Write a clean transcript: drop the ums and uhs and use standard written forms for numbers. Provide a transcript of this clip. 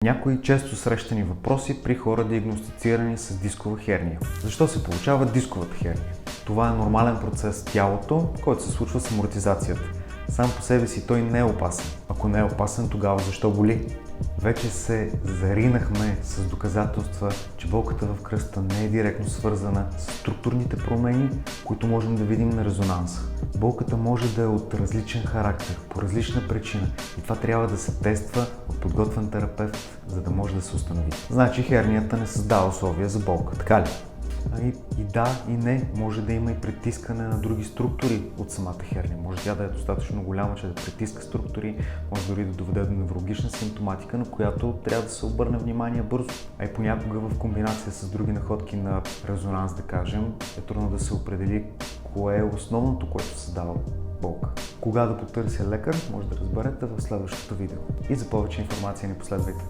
Някои често срещани въпроси при хора, диагностицирани с дискова херния. Защо се получава дисковата херния? Това е нормален процес в тялото, който се случва с амортизацията. Сам по себе си той не е опасен. Ако не е опасен, тогава защо боли? Вече се заринахме с доказателства, че болката в кръста не е директно свързана с структурните промени, които можем да видим на резонанса. Болката може да е от различен характер, по различна причина и това трябва да се тества от подготвен терапевт, за да може да се установи. Значи хернията не създава условия за болка, така ли? И да, и не. Може да има и притискане на други структури от самата херния. Може тя да е достатъчно голяма, че да притиска структури, може дори да доведе до неврологична симптоматика, на която трябва да се обърне внимание бързо. А и понякога в комбинация с други находки на резонанс, да кажем, е трудно да се определи кое е основното, което създава болка. Кога да потърся лекар, може да разберете в следващото видео. И за повече информация ни последвайте.